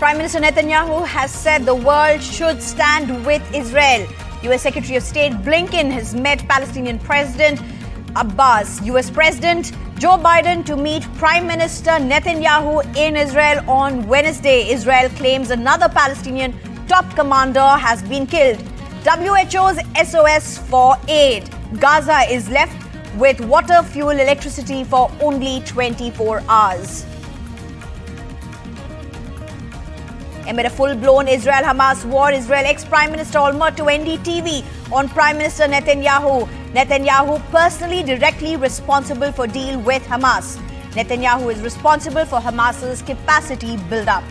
Prime Minister Netanyahu has said the world should stand with Israel. US Secretary of State Blinken has met Palestinian President Abbas. US President Joe Biden to meet Prime Minister Netanyahu in Israel on Wednesday. Israel claims another Palestinian top commander has been killed. WHO's SOS for aid. Gaza is left with water, fuel, electricity for only 24 hours. Amid a full-blown Israel-Hamas war, Israel ex-Prime Minister Olmert to NDTV on Prime Minister Netanyahu. Netanyahu personally directly responsible for deal with Hamas. Netanyahu is responsible for Hamas's capacity build-up.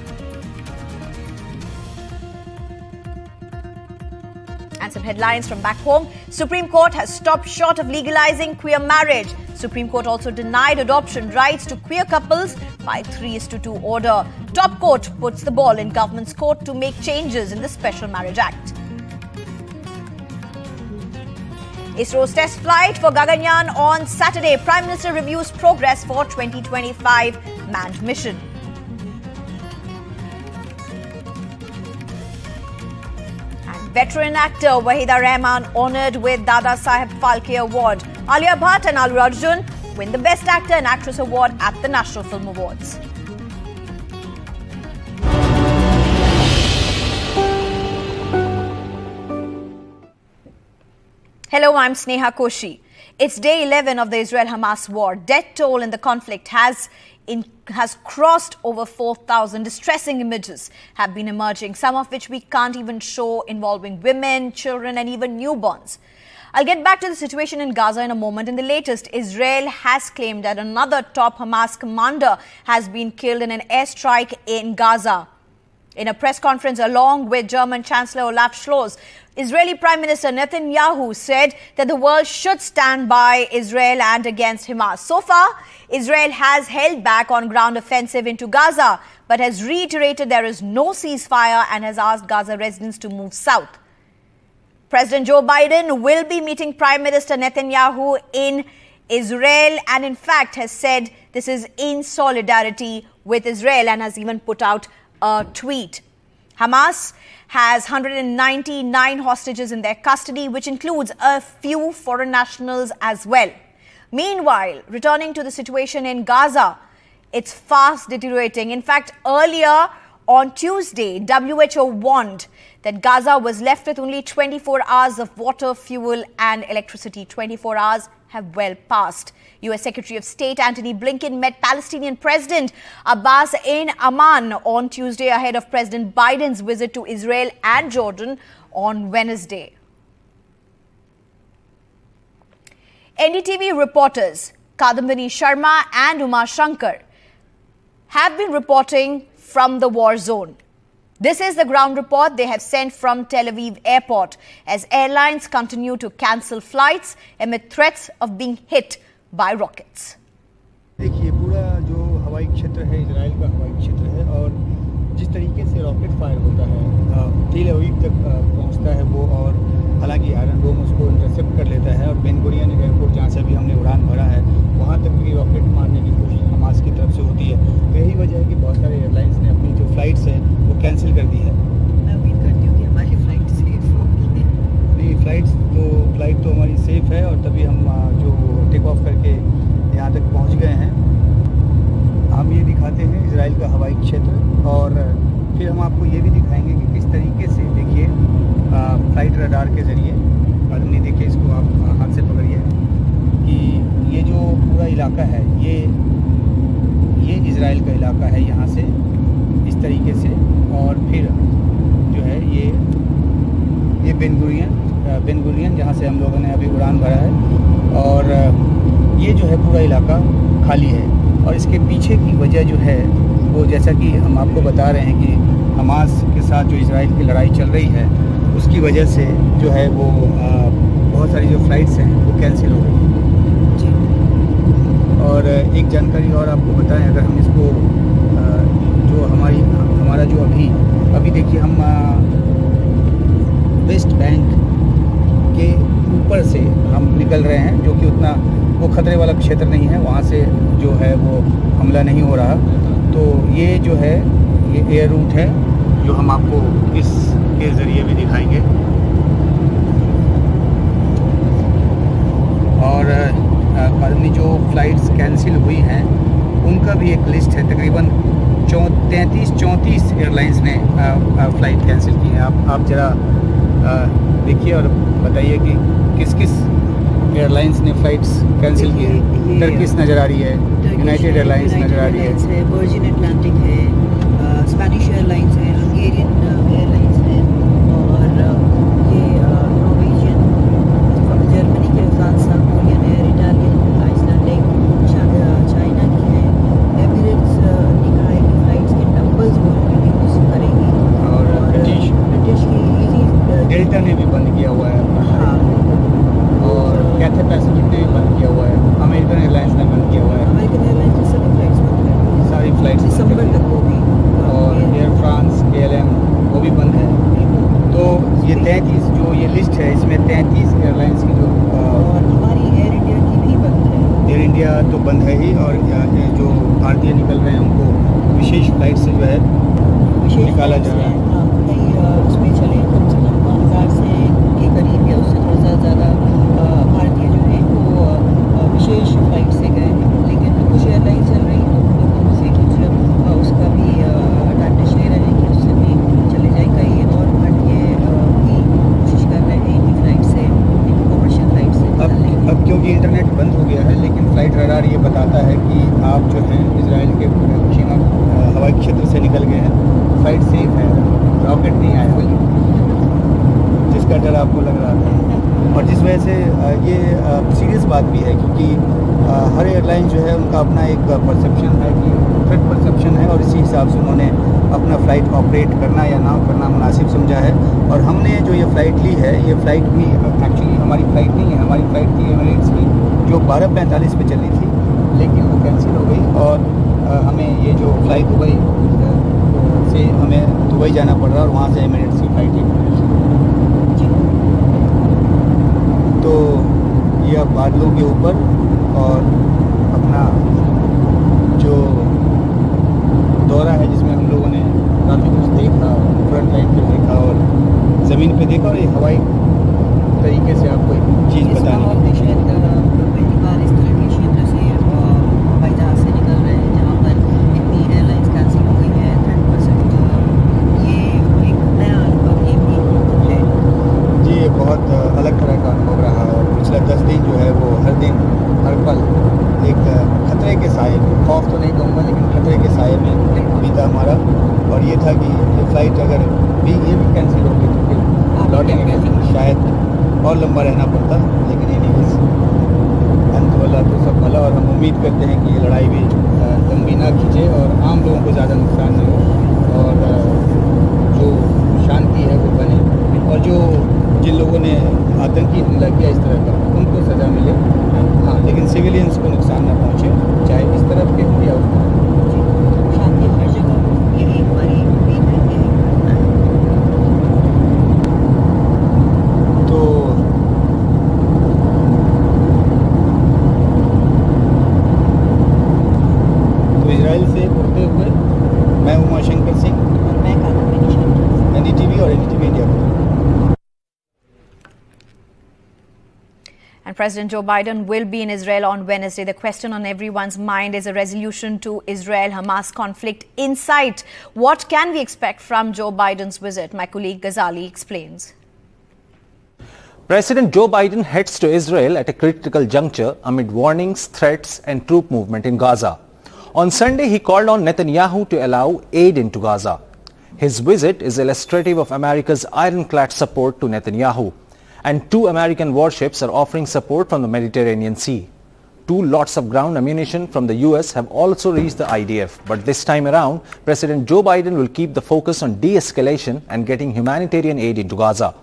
And some headlines from back home. Supreme Court has stopped short of legalizing queer marriage. Supreme Court also denied adoption rights to queer couples by 3:2 order. Top court puts the ball in government's court to make changes in the Special Marriage Act. ISRO's test flight for Gaganyaan on Saturday. Prime Minister reviews progress for 2025 manned mission. Veteran actor Wahida Rahman honoured with Dada Saheb Phalke Award. Alia Bhatt and Allu Arjun win the Best Actor and Actress Award at the National Film Awards. Hello, I'm Sneha Koshi. It's day 11 of the Israel-Hamas war. Death toll in the conflict has crossed over 4,000. Distressing images have been emerging, some of which we can't even show, involving women, children and even newborns. I'll get back to the situation in Gaza in a moment. In the latest, Israel has claimed that another top Hamas commander has been killed in an airstrike in Gaza. In a press conference along with German Chancellor Olaf Scholz, Israeli Prime Minister Netanyahu said that the world should stand by Israel and against Hamas. So far, Israel has held back on ground offensive into Gaza, but has reiterated there is no ceasefire and has asked Gaza residents to move south. President Joe Biden will be meeting Prime Minister Netanyahu in Israel and in fact has said this is in solidarity with Israel and has even put out a tweet. Hamas has 199 hostages in their custody, which includes a few foreign nationals as well. Meanwhile, returning to the situation in Gaza, it's fast deteriorating. In fact, earlier on Tuesday, WHO warned that Gaza was left with only 24 hours of water, fuel and electricity. 24 hours have well passed. US Secretary of State Antony Blinken met Palestinian President Abbas in Amman on Tuesday ahead of President Biden's visit to Israel and Jordan on Wednesday. NDTV reporters Kadambini Sharma and Uma Shankar have been reporting from the war zone. This is the ground report they have sent from Tel Aviv airport as airlines continue to cancel flights amid threats of being hit by rockets. देखिए पूरा जो हवाई क्षेत्र है Israel का हवाई क्षेत्र है और जिस तरीके से रॉकेट फायर होता है तेल अवीव तक पहुंचता है वो और हालांकि आयरन डोम उसको इंटरसेप्ट कर लेता है और बेन गुरियन एयरपोर्ट जहां से अभी हमने उड़ान भरा है वहां तक भी रॉकेट मारने की कोशिश हमास की तरफ से होती है। तो यही वजह है कि बहुत सारे एयरलाइंस ने अपनी जो फ्लाइट्स हैं वो कैंसिल कर दी है। मैं उम्मीद करती हूँ कि हमारी फ्लाइट सेफ होगी। नहीं, फ्लाइट तो हमारी सेफ है और तभी हम जो टेक ऑफ करके यहाँ तक पहुँच गए हैं। हम ये दिखाते हैं इजराइल का हवाई क्षेत्र और फिर हम आपको ये भी दिखाएंगे कि किस तरीके से देखिए फ्लाइट रडार के ज़रिए आदमी देखिए इसको आप हाथ से पकड़िए कि ये जो पूरा इलाका है ये इजराइल का इलाका है यहाँ से इस तरीके से और फिर जो है ये बेन गुरियन जहाँ से हम लोगों ने अभी उड़ान भरा है और ये जो है पूरा इलाका खाली है और इसके पीछे की वजह जो है वो जैसा कि हम आपको बता रहे हैं कि हमास के साथ जो इजराइल की लड़ाई चल रही है उसकी वजह से जो है वो बहुत सारी जो फ्लाइट्स हैं वो कैंसिल हो गई हैं जी। और एक जानकारी और आपको बताएं अगर हम इसको जो हमारा जो अभी देखिए हम वेस्ट बैंक के ऊपर से हम निकल रहे हैं जो कि उतना वो खतरे वाला क्षेत्र नहीं है, वहाँ से जो है वो हमला नहीं हो रहा। तो ये जो है ये एयर रूट है जो हम आपको इसके ज़रिए भी दिखाएंगे। और जो फ्लाइट्स कैंसिल हुई हैं उनका भी एक लिस्ट है। तकरीबन 34 एयरलाइंस ने फ़्लाइट कैंसिल की हैं। आप ज़रा देखिए और बताइए कि किस किस एयरलाइंस ने फ़्लाइट्स कैंसिल की हैं। टर्किश नज़र आ रही है, यूनाइटेड एयरलाइंस नज़र आ रही है, वर्जिन अटलांटिक है, स्पेनिश एयरलाइंस है, हंगेरियन एयरलाइंस है, और ये नॉर्वेजियन, जर्मनी के Lufthansa, Korean air, Italian, Icelandic, China की है। एमिरेट्स ने कहा है कि फ्लाइट्स के नंबर्स वो रिड्यूस करेंगी, और ब्रिटिश की ईजी डेल्टा ने भी बंद किया हुआ है। हाँ, और कैथे पैसिफिक ने भी बंद किया हुआ है। अमेरिकन एयरलाइंस ने बंद किया हुआ है। अमेरिकन एयरलाइंस की सभी फ्लाइट्स बंद कर दी, सारी फ्लाइट्स दिसंबर तक वो भी। और एयर फ्रांस, KLM वो भी बंद है। तो ये 33 जो ये लिस्ट है इसमें 33 एयरलाइंस की जो और हमारी एयर इंडिया की भी बंद है। एयर इंडिया तो बंद है ही, और ये जो भारतीय निकल रहे हैं उनको विशेष फ्लाइट से जो है निकाला जा रहा है। हाँ, कई उसमें चले कम से कम 1000 से के करीब या उससे थोड़ा ज़्यादा भारतीय जो है वो विशेष फ्लाइट से गए हैं। लेकिन कुछ एयरलाइन चल रही हैं तो उनसे कुछ उसका भी एडवांटेज ले रहे हैं कि उससे भी चले जाए। कई और भारतीय भी कोशिश कर रहे हैं इनकी फ्लाइट से, कमर्शियल फ्लाइट से। अब क्योंकि इंटरनेट बंद हो गया है, लेकिन फ़्लाइट रडार ये बताता है कि आप जो हैं इजराइल के सीमा हवाई क्षेत्र से निकल गए हैं, फ़्लाइट सेफ है, रॉकेट नहीं आया जिसका डर आपको लग रहा था। और जिस वजह से ये सीरियस बात भी है, क्योंकि हर एयरलाइन जो है उनका अपना एक परसेप्शन है कि थ्रेट परसेप्शन है, और इसी हिसाब से उन्होंने अपना फ़्लाइट ऑपरेट करना या ना करना मुनासिब समझा है। और हमने जो ये फ़्लाइट ली है, ये फ़्लाइट भी एक्चुअली हमारी फ़्लाइट नहीं है, हमारी फ़्लाइट थी एमिरेट्स की जो 12:45 पे चली थी, लेकिन वो कैंसिल हो गई। और हमें ये जो फ़्लाइट दुबई से हमें दुबई जाना पड़ रहा है, और वहाँ से एमिरेट्स की फ़्लाइट लेनी पड़ी। तो ये अब बादलों के ऊपर और अपना जो दौरा है जिसमें हम लोगों ने काफ़ी कुछ देखा, फ्रंट लाइन पे देखा और ज़मीन पे देखा, और ये हवाई तरीके से आपको एक चीज़ बतानी है। शायद पहली बार इस तरह के क्षेत्र से हवाई जहाज से निकल रहे हैं जहाँ पर इतनी एयरलाइंस कैंसिल हो गई है 30%। ये एक नया अनुभव ये भी है जी, ये बहुत अलग तरह का अनुभव रहा। और पिछला 10 दिन जो है वो हर दिन हर पल एक खतरे के साए में, खौफ तो नहीं कहूँगा लेकिन खतरे के साए में बीता हमारा। और ये था कि ये फ़्लाइट अगर भी ये भी कैंसिल हो गई तो फिर लौटेंगे कैसे, शायद और लंबा रहना पड़ता। लेकिन ये नहीं, अंत वाला तो सब भला। और हम उम्मीद करते हैं कि ये लड़ाई भी लंबी ना खींचे और आम लोगों को ज़्यादा नुकसान न हो, और जो शांति है वो बने, और जो जिन लोगों ने आतंकी हमला किया इस तरह का उनको सज़ा मिले। हाँ, लेकिन सिविलियंस को नुकसान ना पहुँचे, चाहे इस तरफ के हो या उस तरफ। शांति हर जगह, यही हमारी उम्मीद है, यही करना है। तो इजराइल से उड़ते हुए मैं उमाशंकर सिंह और मैं NDTV और NDTV इंडिया को। And President Joe Biden will be in Israel on Wednesday. The question on everyone's mind is a resolution to Israel-Hamas conflict in sight. What can we expect from Joe Biden's visit? My colleague Ghazali explains. President Joe Biden heads to Israel at a critical juncture amid warnings, threats and troop movement in Gaza. On Sunday, he called on Netanyahu to allow aid into Gaza. His visit is illustrative of America's ironclad support to Netanyahu. And 2 American warships are offering support from the Mediterranean Sea. 2 lots of ground ammunition from the US have also reached the IDF. But this time around, President Joe Biden will keep the focus on de-escalation and getting humanitarian aid into Gaza.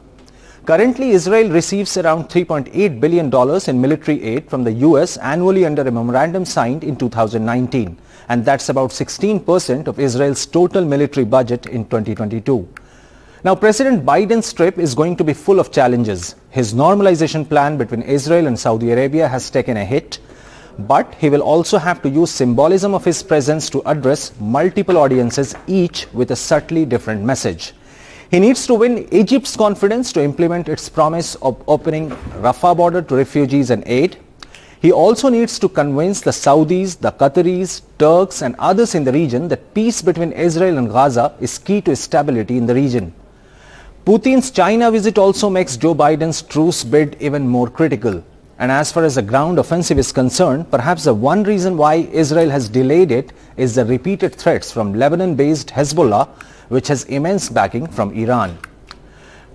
Currently, Israel receives around $3.8 billion in military aid from the US annually under a memorandum signed in 2019. And that's about 16% of Israel's total military budget in 2022. Now, President Biden's trip is going to be full of challenges. His normalization plan between Israel and Saudi Arabia has taken a hit. But he will also have to use symbolism of his presence to address multiple audiences, each with a subtly different message. He needs to win Egypt's confidence to implement its promise of opening Rafah border to refugees and aid. He also needs to convince the Saudis, the Qataris, Turks and others in the region that peace between Israel and Gaza is key to stability in the region. Putin's China visit also makes Joe Biden's truce bid even more critical. And as far as the ground offensive is concerned, perhaps the one reason why Israel has delayed it is the repeated threats from Lebanon-based Hezbollah, which has immense backing from Iran.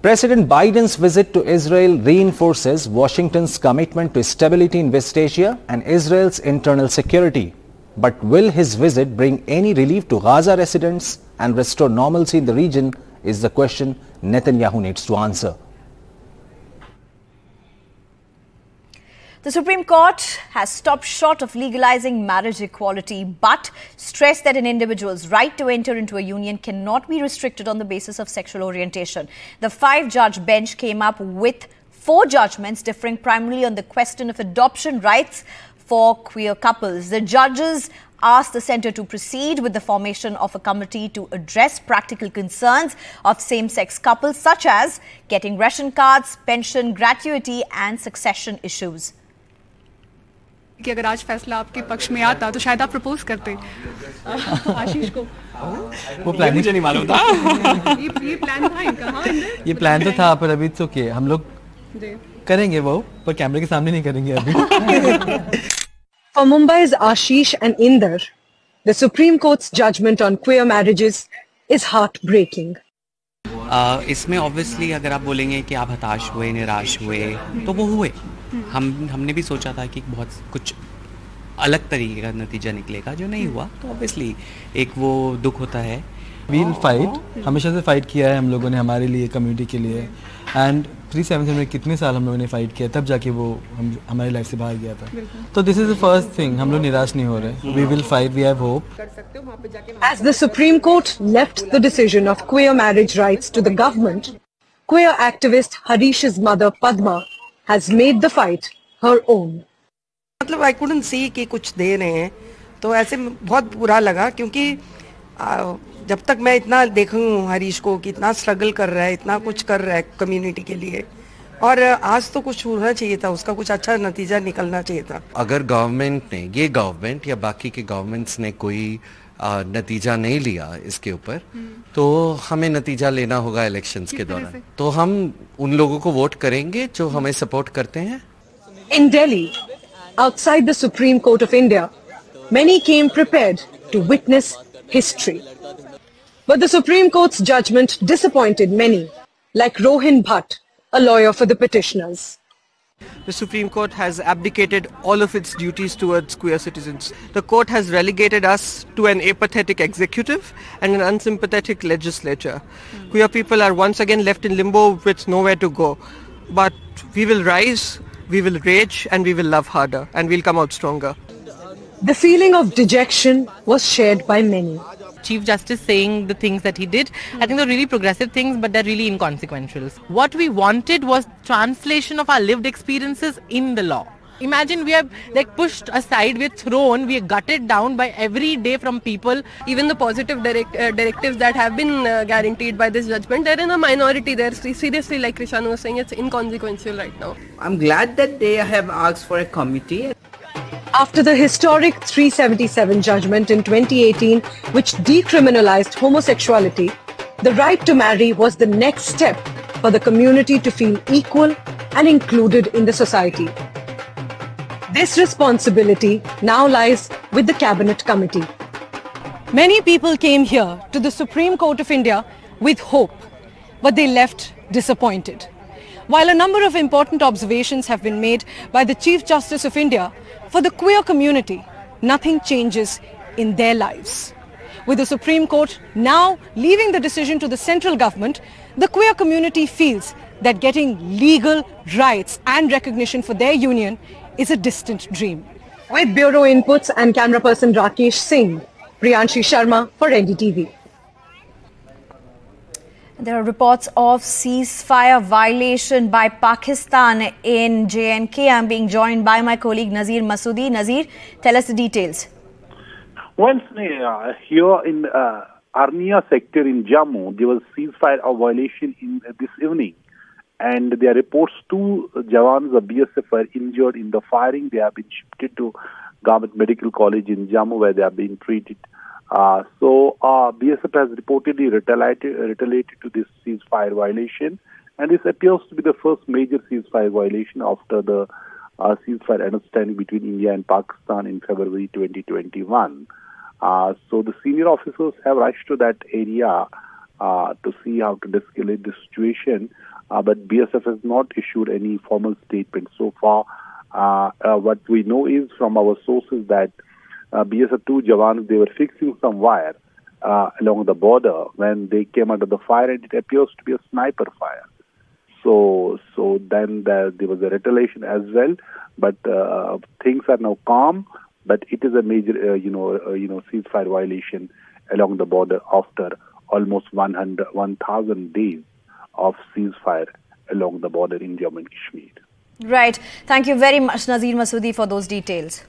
President Biden's visit to Israel reinforces Washington's commitment to stability in West Asia and Israel's internal security. But will his visit bring any relief to Gaza residents and restore normalcy in the region is the question Netanyahu needs to answer. The Supreme Court has stopped short of legalizing marriage equality, but stressed that an individual's right to enter into a union cannot be restricted on the basis of sexual orientation. The 5-judge bench came up with 4 judgments differing primarily on the question of adoption rights for queer couples. The judges asked the centre to proceed with the formation of a committee to address practical concerns of same-sex couples, such as getting ration cards, pension, gratuity and succession issues. कि अगर आज फैसला आपके पक्ष में आता तो शायद आप प्रपोज करते आशीष को वो प्लान मुझे नहीं मालूम था ये प्लान था इनका हाँ ये प्लान तो था पर अभी तो क्या हम लोग करेंगे वो पर कैमरे के सामने नहीं करेंगे अभी For Mumbai's Ashish and Inder, the Supreme Court's judgment on queer marriages is heartbreaking. इसमें ऑब्वियसली अगर आप बोलेंगे कि आप हताश हुए, निराश हुए, तो वो हुए. हमने भी सोचा था कि बहुत कुछ अलग तरीके का नतीजा निकलेगा, जो नहीं हुआ. तो ऑब्वियसली एक वो दुख होता है. We'll fight, हमेशा से फाइट किया है हम लोगों ने हमारे लिए, कम्युनिटी के लिए. एंड 377 में कितने साल हम लोगों ने फाइट किया, तब जाके वो हमारी लाइफ से बाहर गया था. तो this is the first thing, हम लोग निराश नहीं हो रहे. We will fight, we have hope. As the Supreme Court left the decision of queer marriage rights to the government, queer activist Harish's mother Padma has made the fight her own. मतलब I couldn't see कि कुछ दे रहे हैं, तो ऐसे बहुत बुरा लगा क्योंकि जब तक मैं इतना देखूं हरीश को कि इतना स्ट्रगल कर रहा है, इतना कुछ कर रहा है कम्युनिटी के लिए, और आज तो कुछ होना चाहिए था, उसका कुछ अच्छा नतीजा निकलना चाहिए था. अगर गवर्नमेंट ने, ये गवर्नमेंट या बाकी के गवर्नमेंट्स ने कोई नतीजा नहीं लिया इसके ऊपर, तो हमें नतीजा लेना होगा इलेक्शंस के दौरान. तो हम उन लोगों को वोट करेंगे जो हमें सपोर्ट करते हैं. In Delhi, outside the Supreme Court of India, many came prepared to witness history. But the Supreme Court's judgment disappointed many, like Rohin Bhatt, a lawyer for the petitioners. The Supreme Court has abdicated all of its duties towards queer citizens. The court has relegated us to an apathetic executive and an unsympathetic legislature. Queer people are once again left in limbo with nowhere to go. But we will rise, we will rage, and we will love harder, and we'll come out stronger. The feeling of dejection was shared by many. Chief Justice saying the things that he did, I think they're really progressive things, but they're really inconsequential. What we wanted was translation of our lived experiences in the law. Imagine we are like pushed aside, we're thrown, we're gutted down by every day from people. Even the positive directives that have been guaranteed by this judgment, they're in a minority. They're seriously, like Krishan was saying, it's inconsequential right now. I'm glad that they have asked for a committee. After the historic 377 judgment in 2018, which decriminalized homosexuality, the right to marry was the next step for the community to feel equal and included in the society. This responsibility now lies with the Cabinet Committee. Many people came here to the Supreme Court of India with hope, but they left disappointed. While a number of important observations have been made by the Chief Justice of India, for the queer community, nothing changes in their lives. With the Supreme Court now leaving the decision to the central government, the queer community feels that getting legal rights and recognition for their union is a distant dream. With bureau inputs and camera person Rakesh Singh, Priyanshi Sharma for NDTV. There are reports of ceasefire violation by Pakistan in J&K. I'm being joined by my colleague Nazir Masoodi. Nazir, tell us the details. Well, here in Arnia sector in Jammu, there was ceasefire violation in this evening. And there are reports 2 jawans of BSF were injured in the firing. They have been shifted to Government Medical College in Jammu where they are being treated. So BSF has reportedly retaliated to this ceasefire violation. And this appears to be the first major ceasefire violation after the ceasefire understanding between India and Pakistan in February 2021. So the senior officers have rushed to that area to see how to de-escalate the situation. But BSF has not issued any formal statement so far. What we know is from our sources that BSF 2 jawans, they were fixing some wire along the border when they came under the fire, and it appears to be a sniper fire. So then there was a retaliation as well, but things are now calm. But it is a major, ceasefire violation along the border after almost 1,000 days of ceasefire along the border in Jammu and Kashmir. Right. Thank you very much, Nazir Masoodi, for those details.